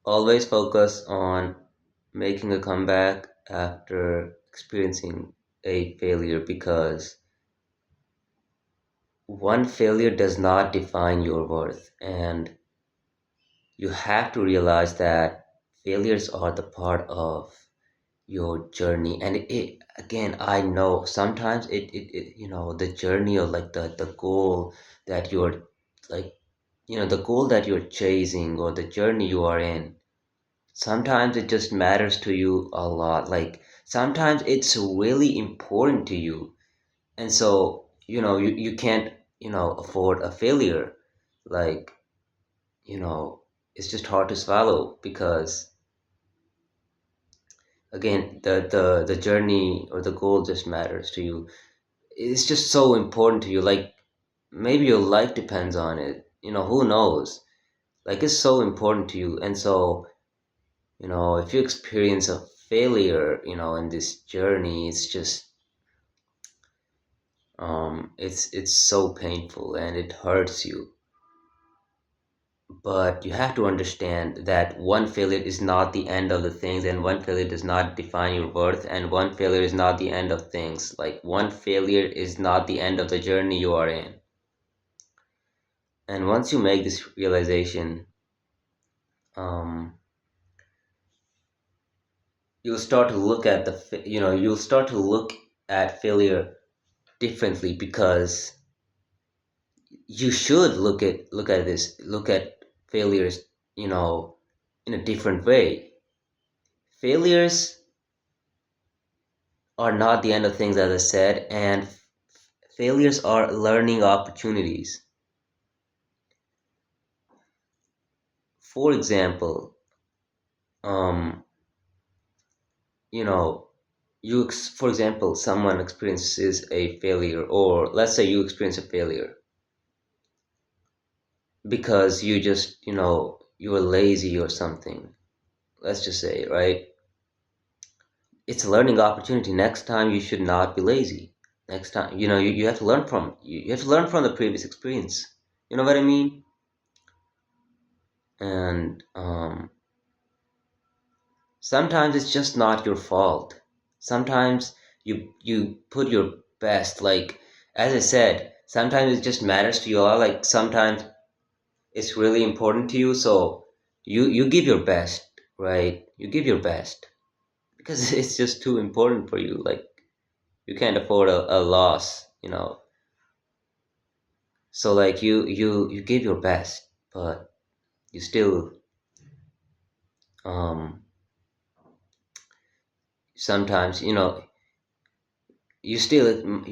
always focus on making a comeback after experiencing a failure because one failure does not define your worth, and you have to realize that failures are the part of your journey. And again, I know sometimes the journey, or like the goal that you're like the goal that you're chasing, or the journey you are in, sometimes it just matters to you a lot. Like sometimes it's really important to you, and so you can't afford a failure. Like you know it's just hard to swallow because again the journey or the goal just matters to you. It's just so important to you. Like maybe your life depends on it, who knows. Like it's so important to you, and so if you experience a failure in this journey, it's just it's so painful and it hurts you. But you have to understand that one failure is not the end of the things, and one failure does not define your worth, and one failure is not the end of things. Like one failure is not the end of the journey you are in. And once you make this realization, um, you'll start to look at you'll start to look at failure differently, because you should look at failures, in a different way. Failures are not the end of things, as I said, and failures are learning opportunities. For example, um, you know, for example, someone experiences a failure, or let's say you experience a failure because you were lazy or something. Let's just say, right? It's a learning opportunity. Next time, you should not be lazy. Next time, you have to learn from you have to learn from the previous experience. You know what I mean? And sometimes it's just not your fault. Sometimes you put your best. Like as I said, sometimes it just matters to you a lot. Like sometimes it's really important to you, so you give your best, right? You give your best because it's just too important for you. Like you can't afford a loss. So like you give your best, but you still um sometimes you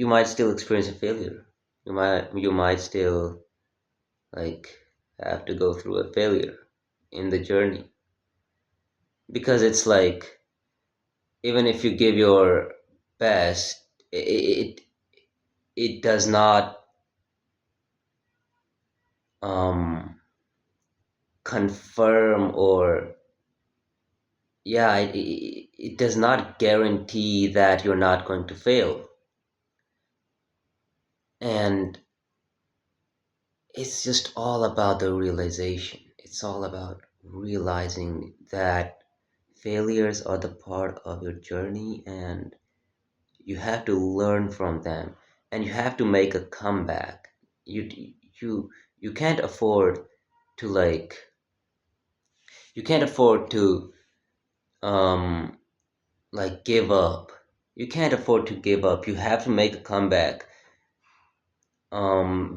might still experience a failure. You might still like have to go through a failure in the journey, because it's like even if you give your best, it does not um confirm, or yeah, it does not guarantee that you're not going to fail. And it's just all about the realization. It's all about realizing that failures are the part of your journey, and you have to learn from them, and you have to make a comeback. You can't afford to you can't afford to um like give up. You can't afford to give up. You have to make a comeback.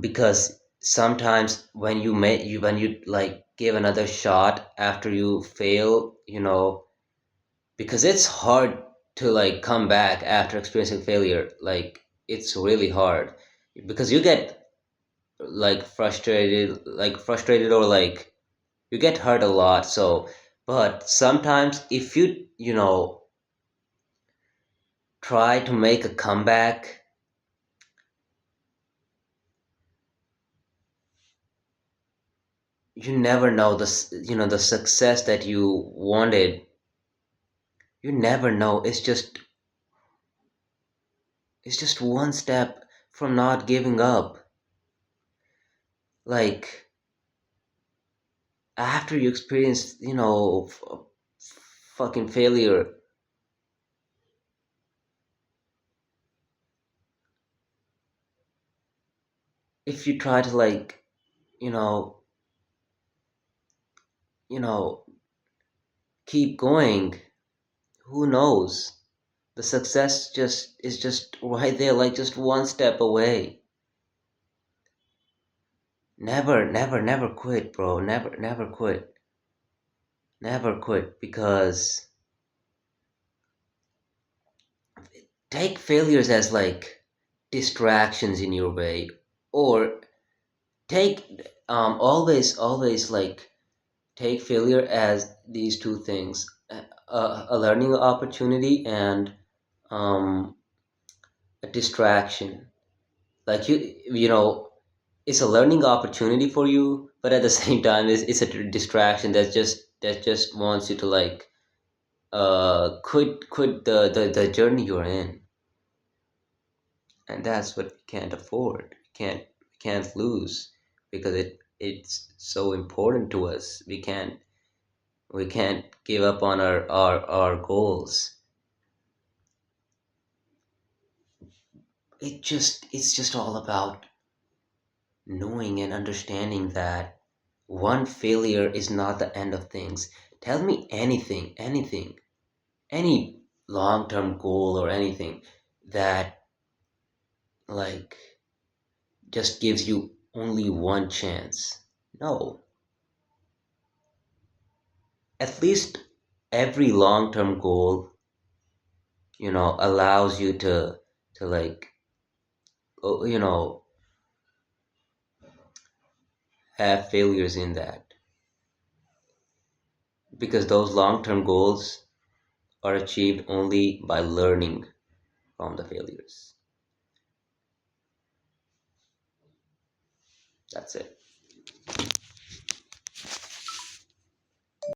Because sometimes when you like give another shot after you fail, because it's hard to like come back after experiencing failure. Like it's really hard because you get like frustrated, or like you get hurt a lot. So but sometimes if you try to make a comeback, you never know the success that you wanted. You never know. It's just one step from not giving up. Like after you experience, fucking failure, if you try to like, you know, you know, keep going, who knows? The success just is just right there, like just one step away. Never, never, never quit, bro. Never, never quit. Never quit because take failures as like distractions in your way, or take always like take failure as these two things, a learning opportunity and um, a distraction. Like it's a learning opportunity for you, but at the same time it's a distraction that just wants you to like quit the journey you're in. And that's what we can't afford. We can't lose because it's so important to us. We can't give up on our goals. It's just all about knowing and understanding that one failure is not the end of things. Tell me anything, any long-term goal or anything that like just gives you only one chance. No, at least every long-term goal, allows you to like, you know, have failures in that, because those long-term goals are achieved only by learning from the failures. That's it.